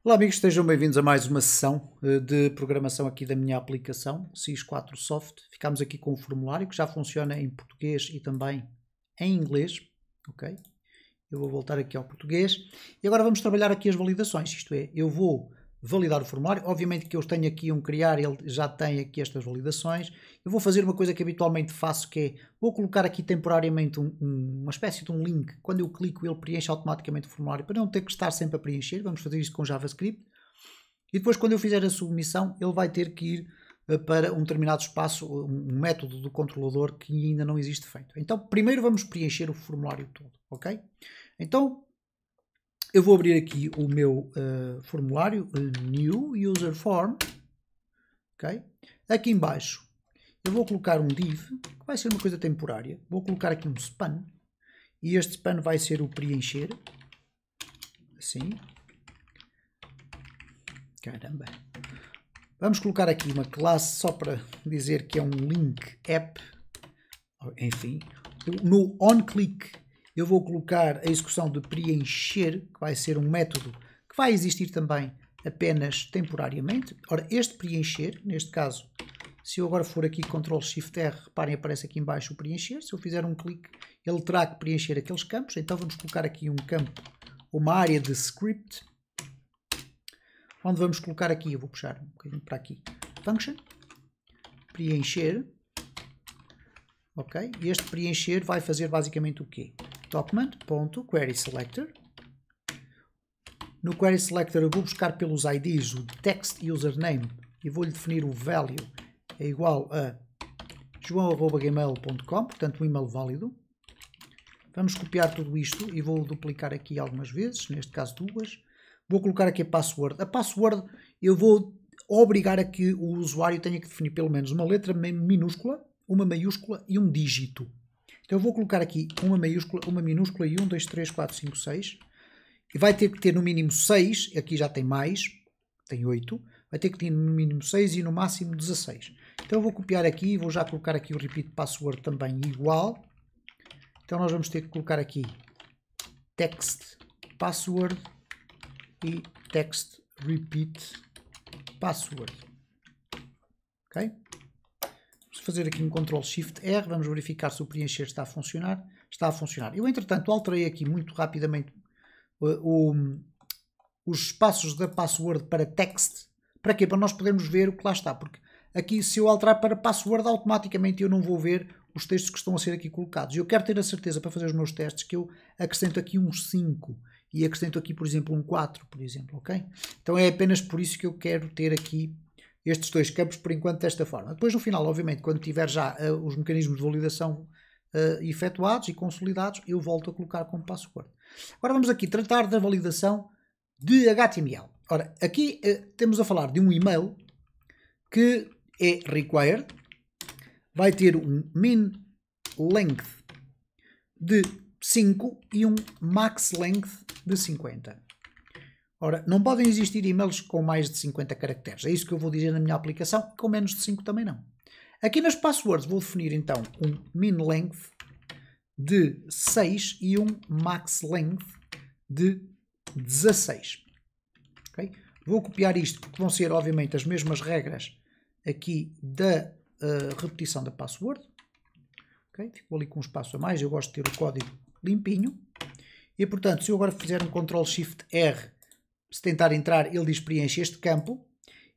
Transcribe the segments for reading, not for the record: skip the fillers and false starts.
Olá amigos, estejam bem-vindos a mais uma sessão de programação aqui da minha aplicação SIS4 Soft. Ficámos aqui com o formulário que já funciona em português e também em inglês, ok? Eu vou voltar aqui ao português e agora vamos trabalhar aqui as validações, isto é, eu vou validar o formulário, obviamente que eu tenho aqui um criar, ele já tem aqui estas validações. Eu vou fazer uma coisa que habitualmente faço, que é, vou colocar aqui temporariamente uma espécie de um link, quando eu clico ele preenche automaticamente o formulário, para não ter que estar sempre a preencher. Vamos fazer isso com JavaScript, e depois quando eu fizer a submissão, ele vai ter que ir para um determinado espaço, um método do controlador que ainda não existe feito. Então, primeiro vamos preencher o formulário todo, ok? Então, eu vou abrir aqui o meu formulário, New User Form, ok? Aqui em baixo eu vou colocar um div, que vai ser uma coisa temporária. Vou colocar aqui um span, e este span vai ser o preencher, assim. Caramba. Vamos colocar aqui uma classe só para dizer que é um link app, enfim. No onClick eu vou colocar a execução de preencher, que vai ser um método que vai existir também apenas temporariamente. Ora, este preencher, neste caso, se eu agora for aqui Ctrl Shift R, reparem, aparece aqui em baixo o preencher. Se eu fizer um clique, ele terá que preencher aqueles campos. Então vamos colocar aqui um campo, uma área de script, onde vamos colocar aqui, eu vou puxar um bocadinho para aqui, function, preencher, ok? E este preencher vai fazer basicamente o quê? Document.querySelector. No querySelector eu vou buscar pelos IDs o text username e vou-lhe definir o value é igual a joão@gmail.com, portanto um e-mail válido. Vamos copiar tudo isto e vou duplicar aqui algumas vezes, neste caso duas. Vou colocar aqui a password. A password eu vou obrigar a que o usuário tenha que definir pelo menos uma letra minúscula, uma maiúscula e um dígito. Então eu vou colocar aqui uma maiúscula, uma minúscula e 1, 2, 3, 4, 5, 6. E vai ter que ter no mínimo 6, aqui já tem mais, tem 8. Vai ter que ter no mínimo 6 e no máximo 16. Então eu vou copiar aqui e vou já colocar aqui o repeat password também igual. Então nós vamos ter que colocar aqui text password e text repeat password. Ok? Vamos fazer aqui um Ctrl Shift R, vamos verificar se o preencher está a funcionar. Está a funcionar. Eu, entretanto, alterei aqui muito rapidamente os espaços da password para text. Para quê? Para nós podermos ver o que lá está. Porque aqui, se eu alterar para password, automaticamente eu não vou ver os textos que estão a ser aqui colocados. Eu quero ter a certeza, para fazer os meus testes, que eu acrescento aqui uns 5 e acrescento aqui, por exemplo, um 4, por exemplo, ok? Então é apenas por isso que eu quero ter aqui estes dois campos, por enquanto, desta forma. Depois, no final, obviamente, quando tiver já os mecanismos de validação efetuados e consolidados, eu volto a colocar como password. Agora vamos aqui tratar da validação de HTML. Ora, aqui temos a falar de um e-mail que é required, vai ter um min length de 5 e um max length de 50. Ora, não podem existir e-mails com mais de 50 caracteres. É isso que eu vou dizer na minha aplicação. Com menos de 5 também não. Aqui nas passwords vou definir então um min length de 6 e um max length de 16. Okay? Vou copiar isto porque vão ser obviamente as mesmas regras aqui da repetição da password. Okay? Ficou ali com um espaço a mais. Eu gosto de ter o código limpinho. E portanto, se eu agora fizer um Ctrl Shift R, se tentar entrar, ele diz preenche este campo.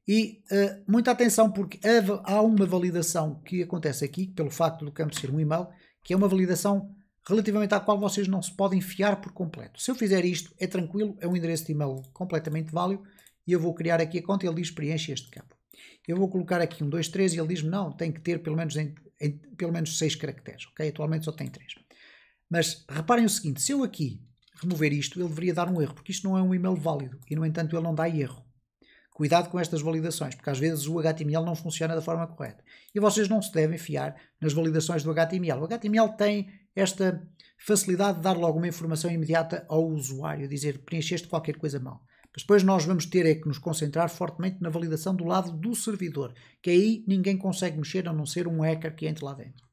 E muita atenção, porque há uma validação que acontece aqui, pelo facto do campo ser um e-mail, que é uma validação relativamente à qual vocês não se podem fiar por completo. Se eu fizer isto, é tranquilo, é um endereço de e-mail completamente válido, e eu vou criar aqui a conta e ele diz preenche este campo. Eu vou colocar aqui 1, 2, 3 e ele diz-me não, tem que ter pelo menos 6 caracteres. Okay? Atualmente só tem 3. Mas reparem o seguinte, se eu aqui remover isto, ele deveria dar um erro, porque isto não é um e-mail válido, e no entanto ele não dá erro. Cuidado com estas validações, porque às vezes o HTML não funciona da forma correta. E vocês não se devem fiar nas validações do HTML. O HTML tem esta facilidade de dar logo uma informação imediata ao usuário, dizer preencheste qualquer coisa mal. Mas depois nós vamos ter que nos concentrar fortemente na validação do lado do servidor, que aí ninguém consegue mexer a não ser um hacker que entre lá dentro.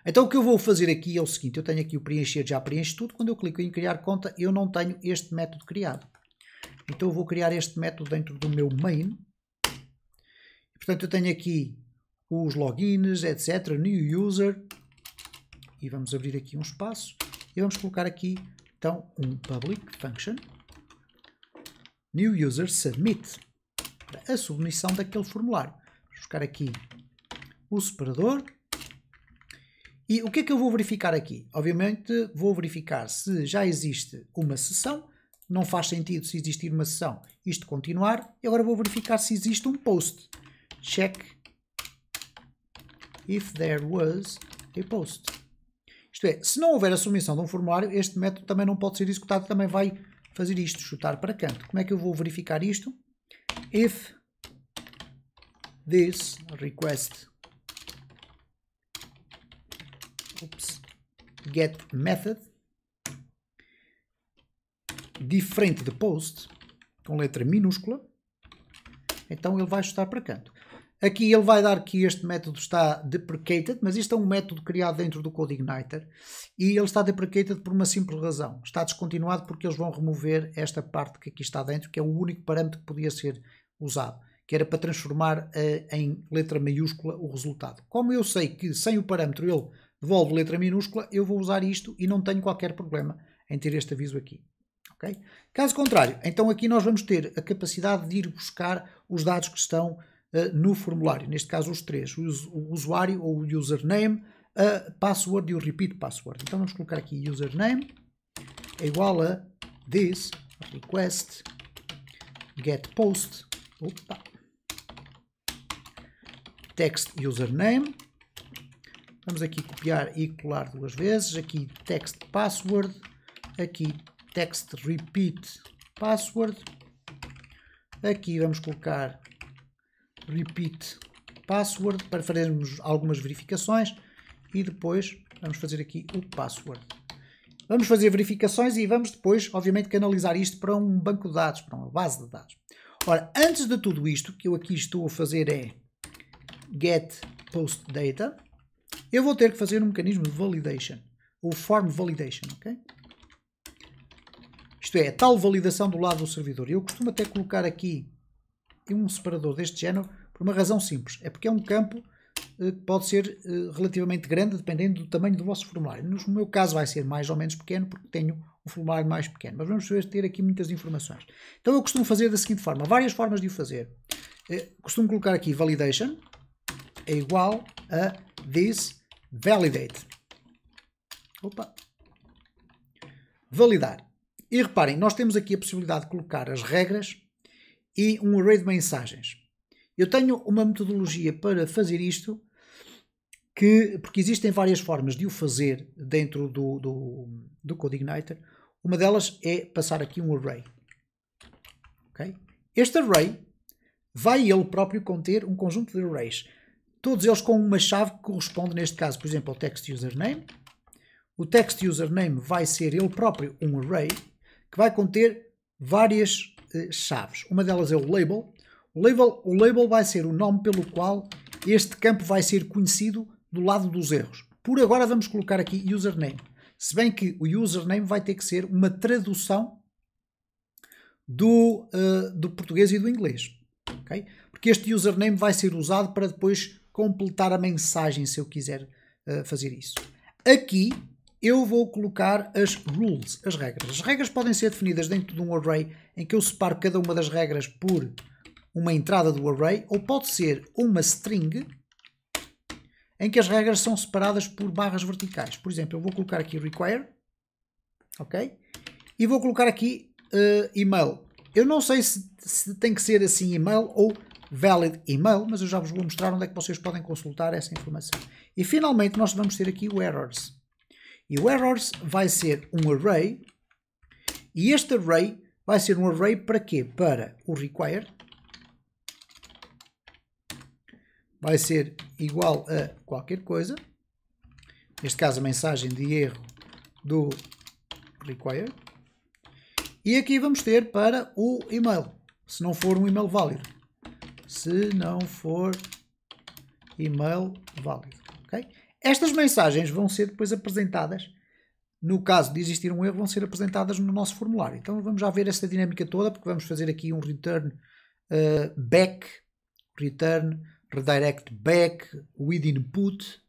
Então o que eu vou fazer aqui é o seguinte, eu tenho aqui o preencher, já preenche tudo. Quando eu clico em criar conta, eu não tenho este método criado. Então eu vou criar este método dentro do meu main. E, portanto, eu tenho aqui os logins, etc. New user. E vamos abrir aqui um espaço. E vamos colocar aqui, então, um public function. New user submit. Para a submissão daquele formulário. Vou buscar aqui o separador. E o que é que eu vou verificar aqui? Obviamente vou verificar se já existe uma sessão. Não faz sentido se existir uma sessão isto continuar. E agora vou verificar se existe um post. Check if there was a post. Isto é, se não houver a submissão de um formulário, este método também não pode ser executado, também vai fazer isto, chutar para canto. Como é que eu vou verificar isto? If this request get method diferente de post, com letra minúscula, então ele vai chutar para canto. Aqui ele vai dar que este método está deprecated, mas isto é um método criado dentro do CodeIgniter e ele está deprecated por uma simples razão. Está descontinuado porque eles vão remover esta parte que aqui está dentro, que é o único parâmetro que podia ser usado, que era para transformar em letra maiúscula o resultado. Como eu sei que sem o parâmetro ele devolve letra minúscula, eu vou usar isto e não tenho qualquer problema em ter este aviso aqui. Okay? Caso contrário, então aqui nós vamos ter a capacidade de ir buscar os dados que estão no formulário, neste caso os três, o usuário ou o username, a password e o repeat password. Então vamos colocar aqui username é igual a this request get post, text username, vamos aqui copiar e colar duas vezes, aqui text password, aqui text repeat password, aqui vamos colocar repeat password para fazermos algumas verificações e depois vamos fazer aqui o password. Vamos fazer verificações e vamos depois, obviamente, canalizar isto para um banco de dados, para uma base de dados. Ora, antes de tudo isto, que eu aqui estou a fazer é get post data, eu vou ter que fazer um mecanismo de validation, ou form validation, ok? Isto é, a tal validação do lado do servidor. Eu costumo até colocar aqui um separador deste género por uma razão simples. É porque é um campo que pode ser relativamente grande, dependendo do tamanho do vosso formulário. No meu caso vai ser mais ou menos pequeno, porque tenho um formulário mais pequeno. Mas vamos ter aqui muitas informações. Então eu costumo fazer da seguinte forma. Há várias formas de o fazer. Costumo colocar aqui validation é igual a this validate. Validar. E reparem, nós temos aqui a possibilidade de colocar as regras e um array de mensagens. Eu tenho uma metodologia para fazer isto, porque existem várias formas de o fazer dentro do CodeIgniter. Uma delas é passar aqui um array. Okay? Este array vai ele próprio conter um conjunto de arrays. Todos eles com uma chave que corresponde, neste caso, por exemplo, ao text username. O text username vai ser ele próprio um array que vai conter várias chaves. Uma delas é o label. O label vai ser o nome pelo qual este campo vai ser conhecido do lado dos erros. Por agora vamos colocar aqui username. Se bem que o username vai ter que ser uma tradução do português e do inglês. Okay? Porque este username vai ser usado para depois completar a mensagem, se eu quiser fazer isso. Aqui eu vou colocar as rules, as regras. As regras podem ser definidas dentro de um array em que eu separo cada uma das regras por uma entrada do array, ou pode ser uma string em que as regras são separadas por barras verticais. Por exemplo, eu vou colocar aqui require, ok? E vou colocar aqui email. Eu não sei se tem que ser assim email ou valid email, mas eu já vos vou mostrar onde é que vocês podem consultar essa informação. E finalmente nós vamos ter aqui o errors. E o errors vai ser um array, e este array vai ser um array para quê? Para o require, vai ser igual a qualquer coisa, neste caso a mensagem de erro do require, e aqui vamos ter para o email, se não for um email válido. Se não for email válido. Okay? Estas mensagens vão ser depois apresentadas no caso de existir um erro, vão ser apresentadas no nosso formulário. Então vamos já ver esta dinâmica toda, porque vamos fazer aqui um return back, return, redirect back, with input.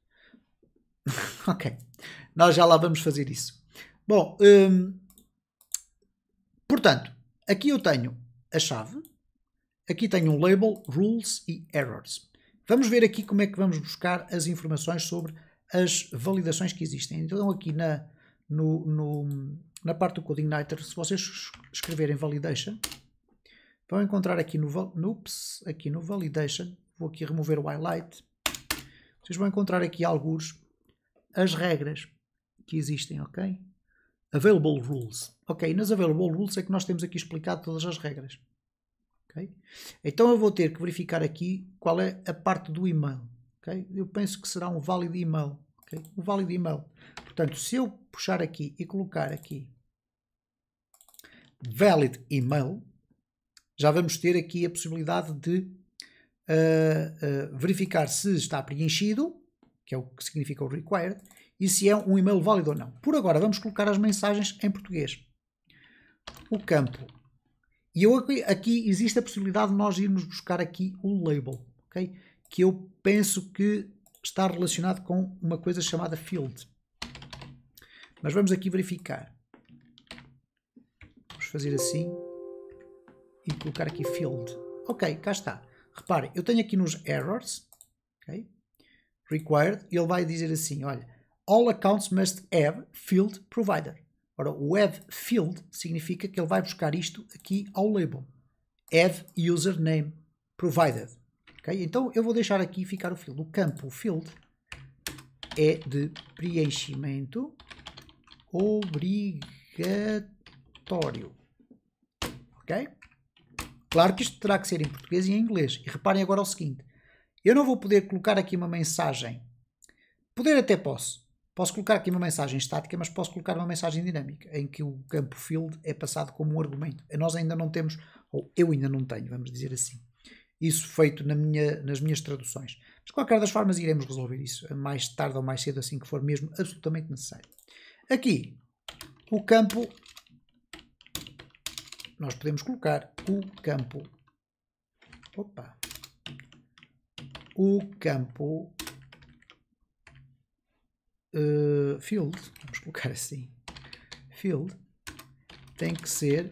Ok, nós já lá vamos fazer isso. Bom, portanto, aqui eu tenho a chave, aqui tenho um label, rules e errors. Vamos ver aqui como é que vamos buscar as informações sobre as validações que existem. Então aqui na parte do CodeIgniter, se vocês escreverem validation, vão encontrar aqui aqui no validation, vou aqui remover o highlight, vocês vão encontrar aqui alguns as regras que existem, ok? Available rules. Ok, nas available rules é que nós temos aqui explicado todas as regras. Okay? Então eu vou ter que verificar aqui qual é a parte do email. Okay? Eu penso que será um valid email. Okay? Um valid email. Portanto, se eu puxar aqui e colocar aqui valid email, já vamos ter aqui a possibilidade de verificar se está preenchido, que é o que significa o required, e se é um e-mail válido ou não. Por agora vamos colocar as mensagens em português. O campo. E aqui existe a possibilidade de nós irmos buscar aqui o label, okay? Que eu penso que está relacionado com uma coisa chamada field. Mas vamos aqui verificar. Vamos fazer assim e colocar aqui field. Ok, cá está. Reparem, eu tenho aqui nos errors, okay? Required, ele vai dizer assim, olha, all accounts must have field provider. Ora, o have field significa que ele vai buscar isto aqui ao label. Have username provided. Okay? Então eu vou deixar aqui ficar o field. O campo field é de preenchimento obrigatório. Ok? Claro que isto terá que ser em português e em inglês. E reparem agora o seguinte. Eu não vou poder colocar aqui uma mensagem. Poder até posso. Posso colocar aqui uma mensagem estática, mas posso colocar uma mensagem dinâmica, em que o campo field é passado como um argumento. Nós ainda não temos, ou eu ainda não tenho, vamos dizer assim. Isso feito nas minhas traduções. Mas de qualquer das formas iremos resolver isso, mais tarde ou mais cedo, assim que for mesmo absolutamente necessário. Aqui, o campo, nós podemos colocar o campo, field, vamos colocar assim, field tem que ser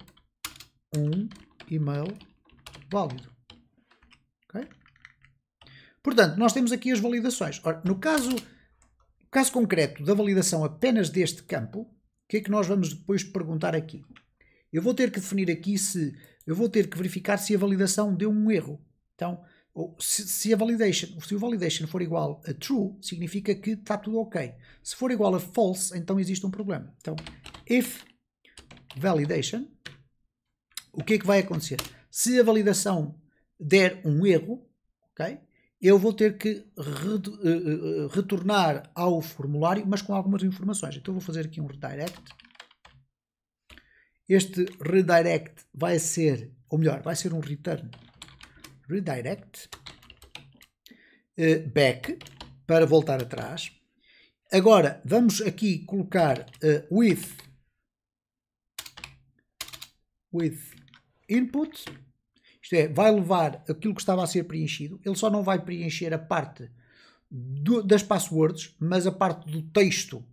um e-mail válido. Okay? Portanto, nós temos aqui as validações. Ora, no caso concreto da validação apenas deste campo, o que é que nós vamos depois perguntar aqui? Eu vou ter que definir aqui eu vou ter que verificar se a validação deu um erro. Então, se o validation for igual a true, significa que está tudo ok. Se for igual a false, então existe um problema. Então, if validation, o que é que vai acontecer? Se a validação der um erro, ok, eu vou ter que retornar ao formulário, mas com algumas informações. Então, eu vou fazer aqui um redirect. Este redirect vai ser, ou melhor, vai ser um return redirect back para voltar atrás. Agora vamos aqui colocar with input, isto é, vai levar aquilo que estava a ser preenchido. Ele só não vai preencher a parte das passwords, mas a parte do texto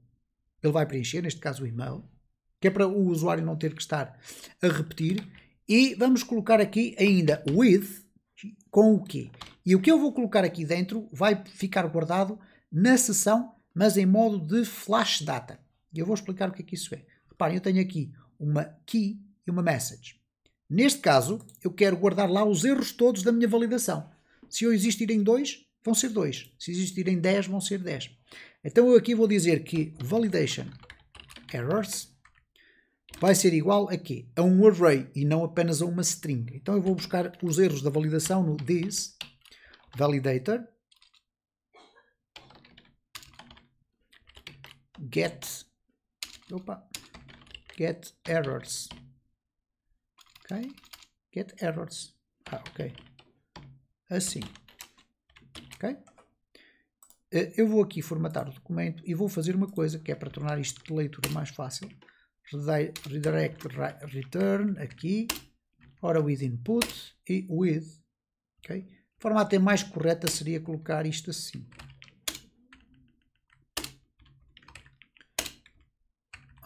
ele vai preencher, neste caso o e-mail, que é para o usuário não ter que estar a repetir. E vamos colocar aqui ainda with com o quê? E o que eu vou colocar aqui dentro vai ficar guardado na sessão, mas em modo de flash data. E eu vou explicar o que é que isso é. Reparem, eu tenho aqui uma key e uma message. Neste caso, eu quero guardar lá os erros todos da minha validação. Se eu existirem 2, vão ser 2. Se existirem 10, vão ser 10. Então eu aqui vou dizer que validation errors vai ser igual a quê? A um array e não apenas a uma string. Então eu vou buscar os erros da validação no this validator get errors. Ok? Get errors. Ok. Assim. Ok? eu vou aqui formatar o documento e vou fazer uma coisa que é para tornar isto de leitura mais fácil. Redirect return aqui, ora with input e with, ok? A forma até mais correta seria colocar isto assim.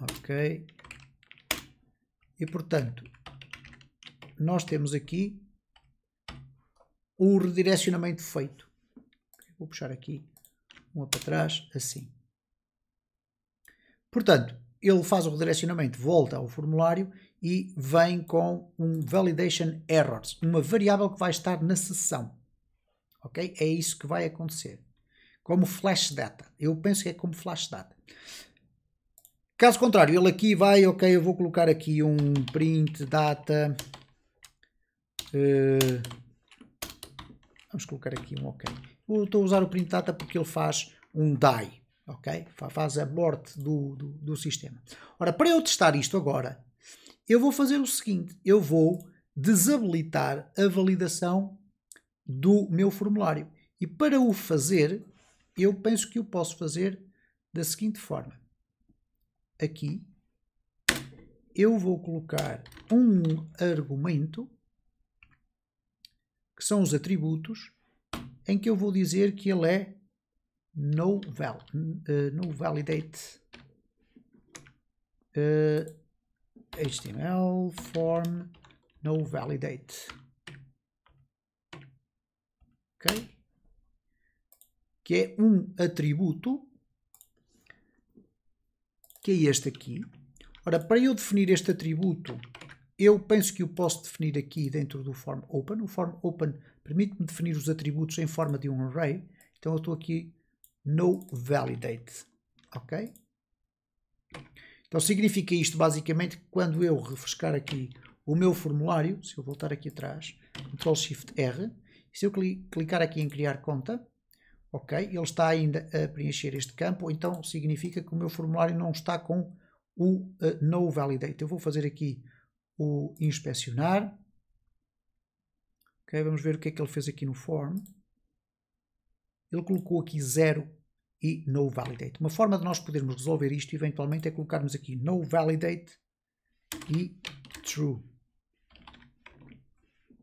Ok. E portanto, nós temos aqui o redirecionamento feito. Vou puxar aqui uma para trás, assim. Portanto, ele faz o redirecionamento, volta ao formulário e vem com um validation errors, uma variável que vai estar na sessão. Ok? É isso que vai acontecer. Como flash data. Eu penso que é como flash data. Caso contrário, ele aqui vai, ok, eu vou colocar aqui um print data. Vamos colocar aqui um ok. Eu estou a usar o print data porque ele faz um die. Ok? Faz a morte do sistema. Ora, para eu testar isto agora, eu vou fazer o seguinte. Eu vou desabilitar a validação do meu formulário. E para o fazer, eu penso que eu posso fazer da seguinte forma. Aqui, eu vou colocar um argumento, que são os atributos, em que eu vou dizer que ele é no validate HTML form no validate. Ok? Que é um atributo, que é este aqui. Ora, para eu definir este atributo, eu penso que o posso definir aqui dentro do form open. O form open permite-me definir os atributos em forma de um array. Então eu estou aqui no validate. Ok? Então significa isto basicamente que quando eu refrescar aqui o meu formulário, se eu voltar aqui atrás, Ctrl Shift R, se eu clicar aqui em criar conta, ok, ele está ainda a preencher este campo, então significa que o meu formulário não está com o no validate. Eu vou fazer aqui o inspecionar. Ok, vamos ver o que é que ele fez aqui no form. Ele colocou aqui 0 e no validate. Uma forma de nós podermos resolver isto eventualmente é colocarmos aqui no validate e true.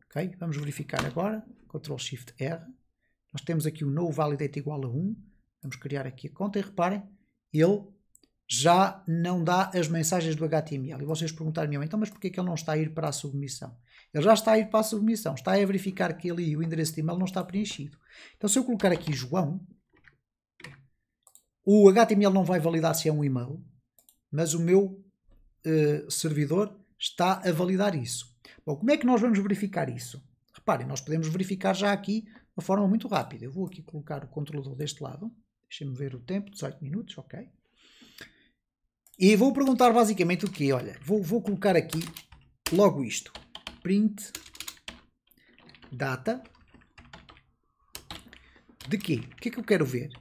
Ok, vamos verificar agora. Ctrl Shift R. Nós temos aqui o no validate igual a 1. Vamos criar aqui a conta e reparem, ele já não dá as mensagens do HTML. E vocês perguntarem, então, mas porquê que ele não está a ir para a submissão? Ele já está a ir para a submissão. Está a verificar que ali o endereço de e-mail não está preenchido. Então, se eu colocar aqui João, o HTML não vai validar se é um e-mail, mas o meu servidor está a validar isso. Bom, como é que nós vamos verificar isso? Reparem, nós podemos verificar já aqui de uma forma muito rápida. Eu vou aqui colocar o controlador deste lado. Deixem-me ver o tempo, 18 minutos, ok. E vou perguntar basicamente o quê? Olha, vou colocar aqui logo isto. Print data de quê? O que é que eu quero ver?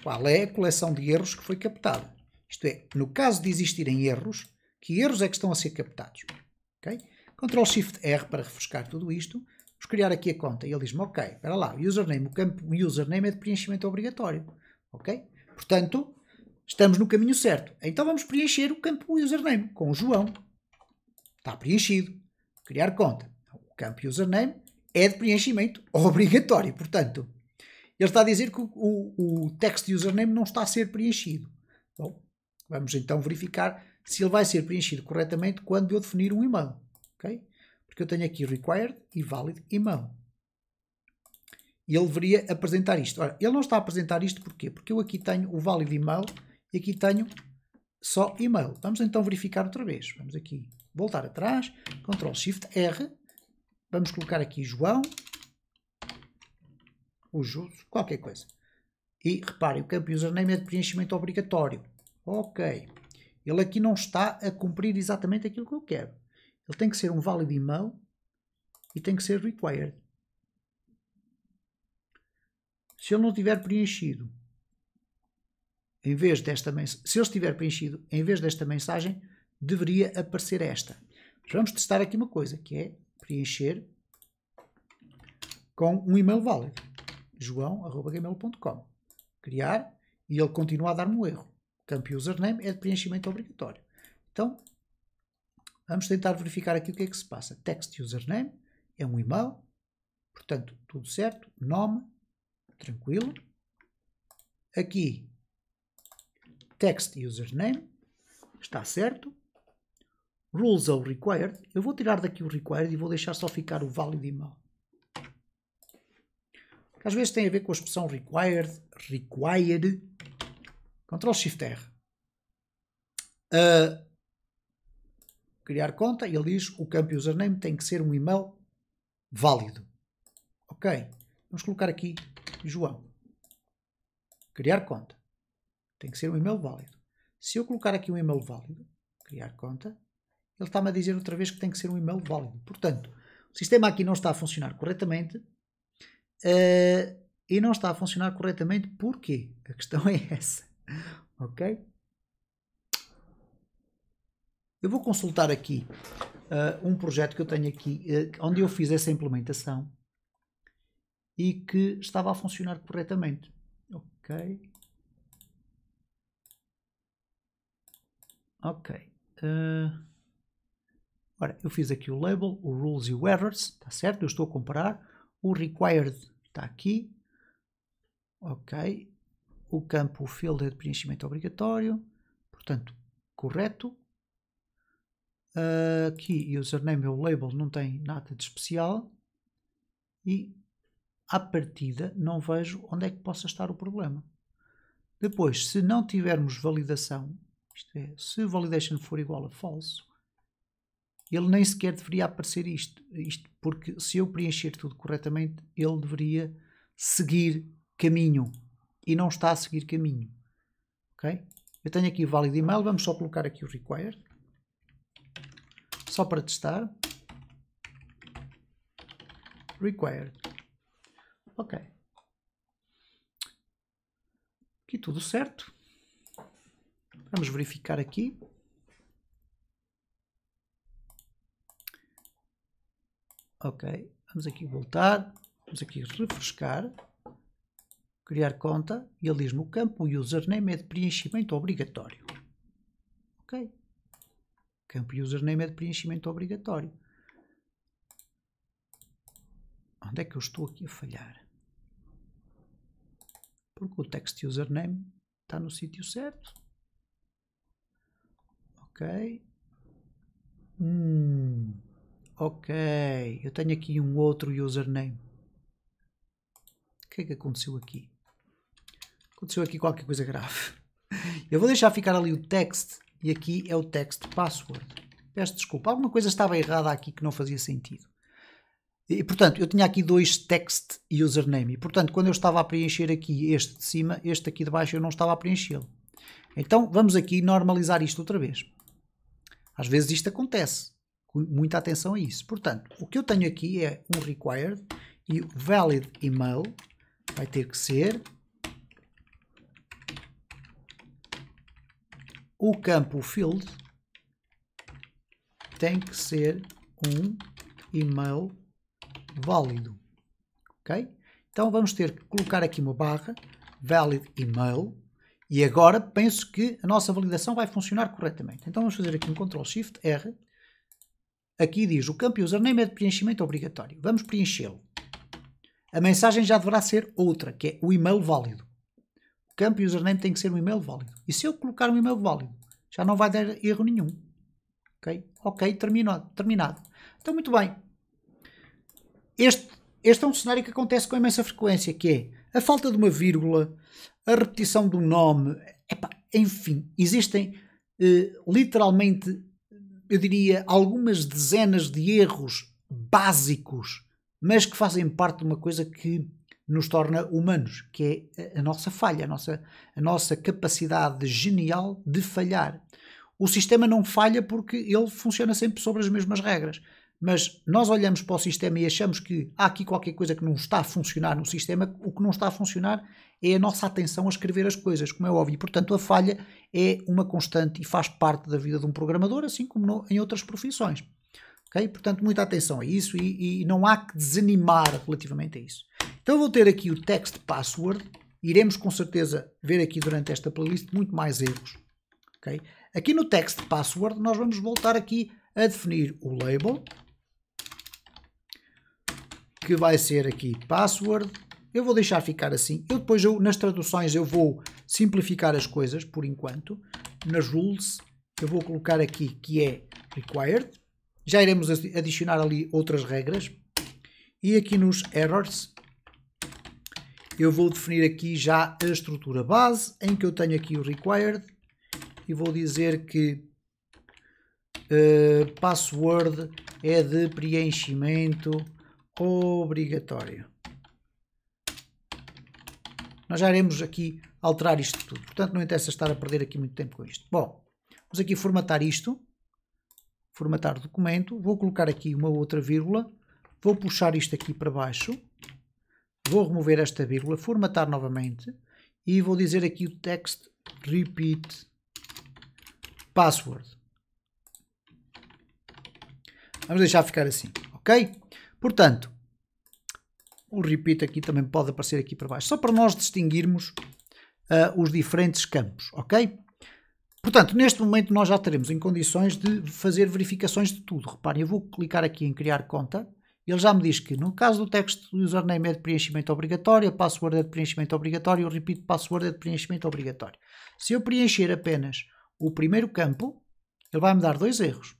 Qual é a coleção de erros que foi captada? Isto é, no caso de existirem erros, que erros é que estão a ser captados? Okay? Ctrl Shift R para refrescar tudo isto. Vamos criar aqui a conta. E ele diz-me, ok, espera lá, username, o campo username é de preenchimento obrigatório. Ok? Portanto, estamos no caminho certo. Então vamos preencher o campo username com o João. Está preenchido. Criar conta. O campo username é de preenchimento obrigatório. Portanto, ele está a dizer que o text username não está a ser preenchido. Bom, vamos então verificar se ele vai ser preenchido corretamente quando eu definir um e-mail. Okay? Porque eu tenho aqui required e valid email. E ele deveria apresentar isto. Ora, ele não está a apresentar isto porquê? Porque eu aqui tenho o valid email e aqui tenho só email. Vamos então verificar outra vez. Vamos aqui voltar atrás, Ctrl Shift R, vamos colocar aqui João, o Jus, qualquer coisa. E reparem, o campo username é de preenchimento obrigatório. Ok. Ele aqui não está a cumprir exatamente aquilo que eu quero. Ele tem que ser um valid email e tem que ser required. Se ele não tiver preenchido, em vez desta mensagem, se ele estiver preenchido, em vez desta mensagem, deveria aparecer esta. Mas vamos testar aqui uma coisa, que é preencher com um e-mail válido. joão@gmail.com. criar, e ele continua a dar-me o erro. O campo username é de preenchimento obrigatório. Então, vamos tentar verificar aqui o que é que se passa. Text username é um e-mail, portanto, tudo certo. Nome, tranquilo. Aqui, text username, está certo. Rules ou required, eu vou tirar daqui o required e vou deixar só ficar o valid email. Às vezes tem a ver com a expressão required, Ctrl+Shift+R. Criar conta, e ele diz o campo username tem que ser um e-mail válido. Ok, vamos colocar aqui João. Criar conta. Tem que ser um e-mail válido. Se eu colocar aqui um e-mail válido, criar conta, ele está-me a dizer outra vez que tem que ser um e-mail válido. Portanto, o sistema aqui não está a funcionar corretamente. E não está a funcionar corretamente porquê? A questão é essa. Ok? Eu vou consultar aqui um projeto que eu tenho aqui, onde eu fiz essa implementação e que estava a funcionar corretamente. Ok. Ok. Ora, eu fiz aqui o label, o rules e o errors, está certo? Eu estou a comparar. O required está aqui. Ok. O campo field é de preenchimento obrigatório. Portanto, correto. Aqui, username é o label, não tem nada de especial. E, à partida, não vejo onde é que possa estar o problema. Depois, se não tivermos validação, isto é, se validation for igual a false, ele nem sequer deveria aparecer isto, porque se eu preencher tudo corretamente, ele deveria seguir caminho e não está a seguir caminho. Ok? Eu tenho aqui o valid email, vamos só colocar aqui o required, só para testar. Required. Ok. Aqui tudo certo. Vamos verificar aqui. Ok, vamos aqui voltar, vamos aqui refrescar, criar conta, e ele diz no campo o username é de preenchimento obrigatório. Ok, campo username é de preenchimento obrigatório. Onde é que eu estou aqui a falhar? Porque o text username está no sítio certo. Ok. Ok, eu tenho aqui um outro username. O que é que aconteceu aqui? Aconteceu aqui qualquer coisa grave. Eu vou deixar ficar ali o text e aqui é o text password. Peço desculpa, alguma coisa estava errada aqui que não fazia sentido. E, portanto, eu tinha aqui dois text e username. E, portanto, quando eu estava a preencher aqui este de cima, este aqui de baixo eu não estava a preenchê-lo. Então, vamos aqui normalizar isto outra vez. Às vezes isto acontece. Muita atenção a isso. Portanto, o que eu tenho aqui é um required e o valid email vai ter que ser o campo field tem que ser um email válido. Ok? Então vamos ter que colocar aqui uma barra valid email e agora penso que a nossa validação vai funcionar corretamente. Então vamos fazer aqui um Ctrl+Shift+R. Aqui diz o campo username é de preenchimento obrigatório. Vamos preenchê-lo. A mensagem já deverá ser outra, que é o e-mail válido. O campo username tem que ser um e-mail válido. E se eu colocar um e-mail válido, já não vai dar erro nenhum. Ok? Ok, terminado. Então, muito bem. Este é um cenário que acontece com imensa frequência, que é a falta de uma vírgula, a repetição do nome, enfim, existem literalmente, eu diria, algumas dezenas de erros básicos, mas que fazem parte de uma coisa que nos torna humanos, que é a nossa falha, a nossa capacidade genial de falhar. O sistema não falha porque ele funciona sempre sobre as mesmas regras. Mas nós olhamos para o sistema e achamos que há aqui qualquer coisa que não está a funcionar no sistema. O que não está a funcionar é a nossa atenção a escrever as coisas, como é óbvio. Portanto, a falha é uma constante e faz parte da vida de um programador, assim como em outras profissões. Okay? Portanto, muita atenção a isso e não há que desanimar relativamente a isso. Então, eu vou ter aqui o text password iremos com certeza ver aqui durante esta playlist muito mais erros. Okay? Aqui no text password nós vamos voltar aqui a definir o label, que vai ser aqui password. Eu vou deixar ficar assim. Eu depois, nas traduções, eu vou simplificar as coisas por enquanto. Nas rules, eu vou colocar aqui que é required. Já iremos adicionar ali outras regras. E aqui nos errors, eu vou definir aqui já a estrutura base, em que eu tenho aqui o required. E vou dizer que password é de preenchimento obrigatório. Nós já iremos aqui alterar isto tudo. Portanto, não interessa estar a perder aqui muito tempo com isto. Bom, vamos aqui formatar isto. Formatar o documento. Vou colocar aqui uma outra vírgula. Vou puxar isto aqui para baixo. Vou remover esta vírgula. Formatar novamente. E vou dizer aqui o text repeat password. Vamos deixar ficar assim. Ok? Portanto, o repeat aqui também pode aparecer aqui para baixo, só para nós distinguirmos os diferentes campos, ok? Portanto, neste momento nós já estaremos em condições de fazer verificações de tudo. Reparem, eu vou clicar aqui em criar conta, ele já me diz que no caso do text o username é de preenchimento obrigatório, a password é de preenchimento obrigatório, o repeat password é de preenchimento obrigatório. Se eu preencher apenas o primeiro campo, ele vai me dar 2 erros.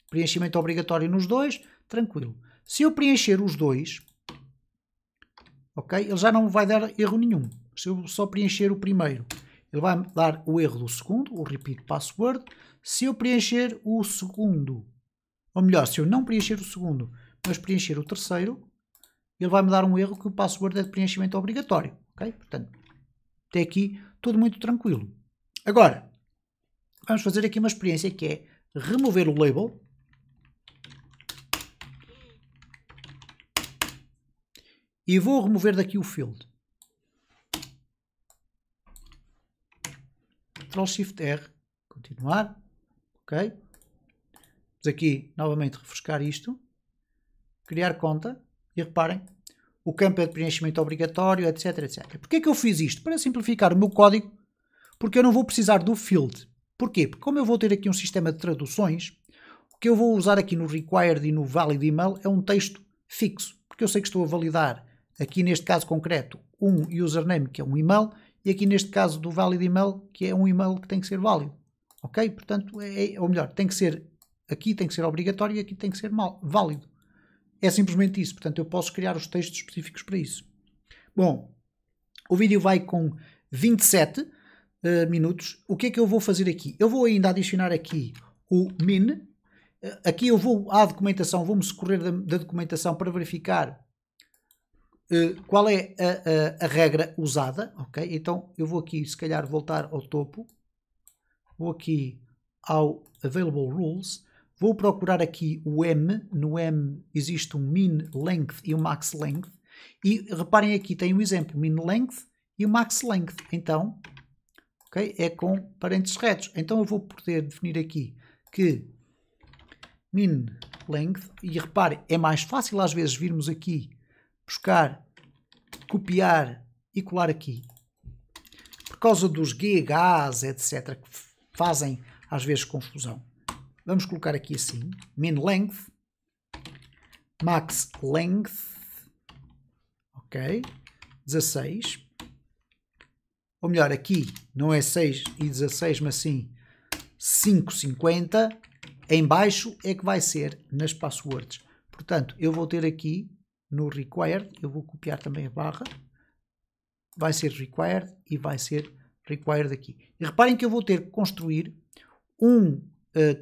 Preenchimento obrigatório nos dois, tranquilo. Se eu preencher os dois, ok, ele já não vai dar erro nenhum. Se eu só preencher o primeiro, ele vai me dar o erro do segundo, o repeat password. Se eu preencher o segundo, ou melhor, se eu não preencher o segundo, mas preencher o terceiro, ele vai me dar um erro que o password é de preenchimento obrigatório. Ok? Portanto, até aqui tudo muito tranquilo. Agora, vamos fazer aqui uma experiência que é remover o label. E vou remover daqui o field. Ctrl+Shift+R. Continuar. Ok. Vamos aqui novamente refrescar isto. Criar conta. E reparem. O campo é de preenchimento obrigatório, etc, etc. Porquê é que eu fiz isto? Para simplificar o meu código. Porque eu não vou precisar do field. Porquê? Porque como eu vou ter aqui um sistema de traduções, o que eu vou usar aqui no required e no valid email é um texto fixo. Porque eu sei que estou a validar aqui neste caso concreto um username que é um email e aqui neste caso do valid email que é um email que tem que ser válido. Ok? Portanto, ou melhor, tem que ser, aqui tem que ser obrigatório e aqui tem que ser válido. É simplesmente isso. Portanto, eu posso criar os textos específicos para isso. Bom, o vídeo vai com 27 minutos. O que é que eu vou fazer aqui? Eu vou ainda adicionar aqui o min. Aqui eu vou à documentação, vou-me socorrer da documentação para verificar qual é a regra usada, ok? Então eu vou aqui, se calhar, voltar ao topo, vou aqui ao Available Rules, vou procurar aqui o M, no M existe um min length e um max length, e reparem aqui, tem um exemplo, min length e o max length, então, ok? É com parênteses retos, então eu vou poder definir aqui que min length, e reparem, é mais fácil às vezes virmos aqui buscar, copiar e colar aqui. Por causa dos GHs, etc., que fazem às vezes confusão. Vamos colocar aqui assim, min length, max length, ok, 16. Ou melhor, aqui não é 6 e 16, mas sim 5,50. Em baixo é que vai ser nas passwords. Portanto, eu vou ter aqui no required, eu vou copiar também a barra, vai ser required e vai ser required aqui. E reparem que eu vou ter que construir um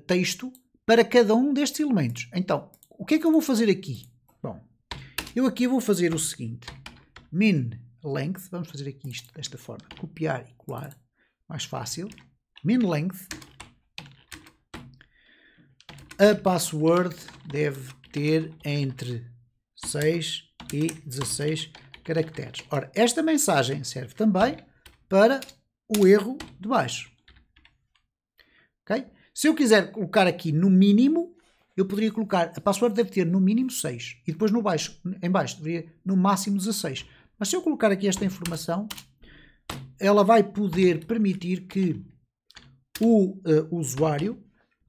texto para cada um destes elementos. Então, o que é que eu vou fazer aqui? Bom, eu aqui vou fazer o seguinte, min length, vamos fazer aqui isto desta forma, copiar e colar, mais fácil, min length, a password deve ter entre 6 e 16 caracteres. Ora, esta mensagem serve também para o erro de baixo. Okay? Se eu quiser colocar aqui no mínimo, eu poderia colocar, a password deve ter no mínimo 6 e depois no baixo, em baixo deveria no máximo 16. Mas se eu colocar aqui esta informação, ela vai poder permitir que o usuário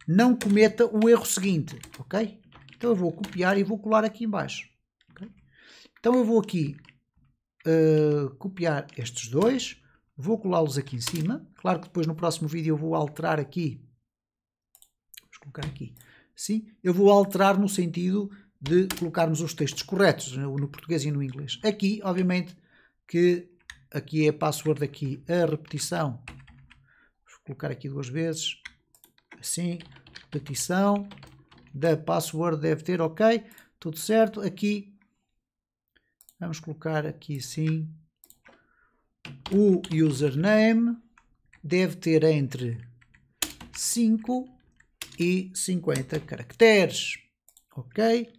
não cometa o erro seguinte, ok? Então eu vou copiar e vou colar aqui em baixo. Okay? Então eu vou aqui copiar estes dois, vou colá-los aqui em cima. Claro que depois no próximo vídeo eu vou alterar aqui. Vamos colocar aqui. Sim, eu vou alterar no sentido de colocarmos os textos corretos no português e no inglês. Aqui, obviamente, que aqui é a password, aqui a repetição. Vou colocar aqui 2 vezes. Assim, repetição da password deve ter, ok, tudo certo. Aqui, vamos colocar aqui assim, o username deve ter entre 5 e 50 caracteres, ok?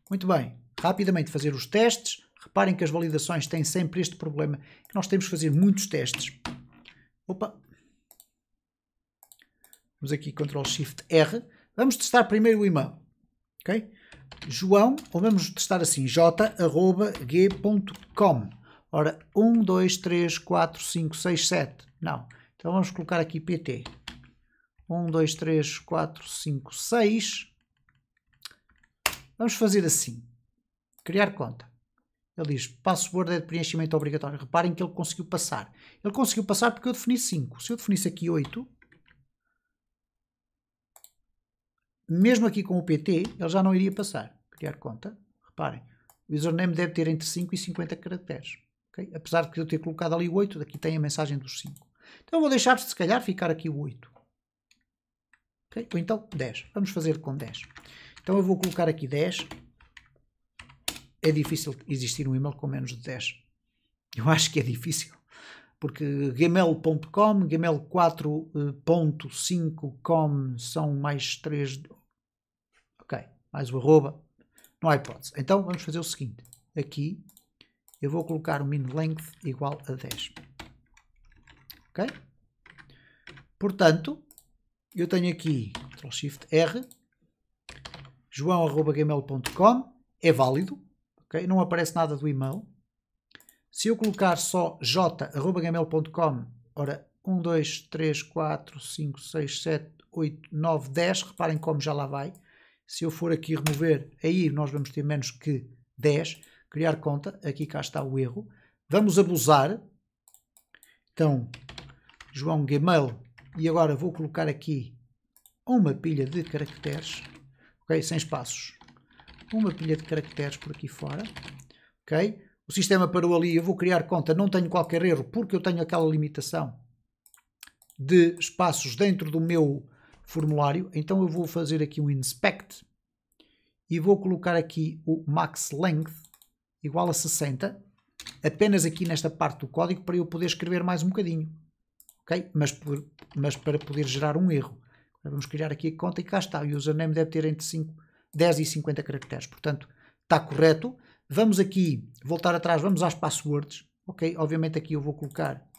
Muito bem, rapidamente fazer os testes. Reparem que as validações têm sempre este problema, que nós temos que fazer muitos testes. Opa! Vamos aqui, Ctrl+Shift+R. Vamos testar primeiro o e-mail, ok? João, ou vamos testar assim, j@g.com. Ora, 1, 2, 3, 4, 5, 6, 7. Não. Então vamos colocar aqui pt. 1, 2, 3, 4, 5, 6. Vamos fazer assim. Criar conta. Ele diz, password é de preenchimento obrigatório. Reparem que ele conseguiu passar. Ele conseguiu passar porque eu defini 5. Se eu definisse aqui 8, mesmo aqui com o pt, ele já não iria passar. Criar conta. Reparem, o username deve ter entre 5 e 50 caracteres. Okay? Apesar de eu ter colocado ali o 8, aqui tem a mensagem dos 5. Então eu vou deixar, se calhar, ficar aqui o 8. Okay? Ou então 10. Vamos fazer com 10. Então eu vou colocar aqui 10. É difícil existir um e-mail com menos de 10. Eu acho que é difícil. Porque gmail.com, gmail 4.5com são mais 3. Ok, mais o arroba. Não há hipótese. Então vamos fazer o seguinte. Aqui eu vou colocar o min length igual a 10. Ok? Portanto, eu tenho aqui Ctrl+Shift+R, joão@gmail.com, é válido, okay? Não aparece nada do e-mail. Se eu colocar só j@gmail.com, ora 1, 2, 3, 4, 5, 6, 7, 8, 9, 10, reparem como já lá vai. Se eu for aqui remover, aí nós vamos ter menos que 10. Criar conta, aqui cá está o erro. Vamos abusar. Então, João Gmail, e agora vou colocar aqui uma pilha de caracteres, ok? Sem espaços. Uma pilha de caracteres por aqui fora, ok? O sistema parou ali, eu vou criar conta, não tenho qualquer erro, porque eu tenho aquela limitação de espaços dentro do meu formulário. Então eu vou fazer aqui um inspect e vou colocar aqui o max length igual a 60, apenas aqui nesta parte do código, para eu poder escrever mais um bocadinho, ok? Mas para poder gerar um erro. Agora vamos criar aqui a conta e cá está. O username deve ter entre 10 e 50 caracteres, portanto está correto. Vamos aqui, voltar atrás, vamos às passwords, ok? Obviamente aqui eu vou colocar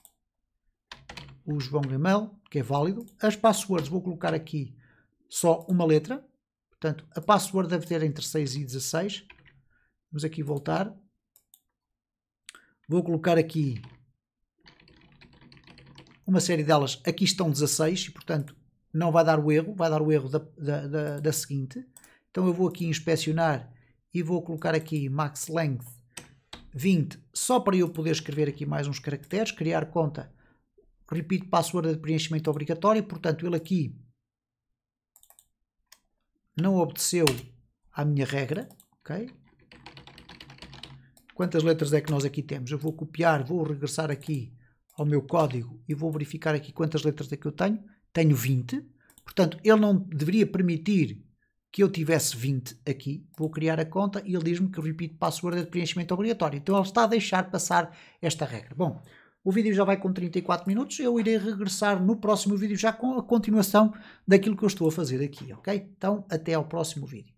o João Gmail, que é válido. As passwords vou colocar aqui só uma letra, portanto a password deve ter entre 6 e 16. Vamos aqui voltar. Vou colocar aqui uma série delas, aqui estão 16 e portanto não vai dar o erro, vai dar o erro da seguinte. Então eu vou aqui inspecionar e vou colocar aqui max length 20, só para eu poder escrever aqui mais uns caracteres, criar conta, repito, password de preenchimento obrigatório, portanto ele aqui não obedeceu à minha regra, ok? Quantas letras é que nós aqui temos? Eu vou copiar, vou regressar aqui ao meu código e vou verificar aqui quantas letras é que eu tenho. Tenho 20, portanto ele não deveria permitir que eu tivesse 20 aqui. Vou criar a conta e ele diz-me que o repeat password é de preenchimento obrigatório. Então ele está a deixar passar esta regra. Bom, o vídeo já vai com 34 minutos. Eu irei regressar no próximo vídeo já com a continuação daquilo que eu estou a fazer aqui, ok? Então até ao próximo vídeo.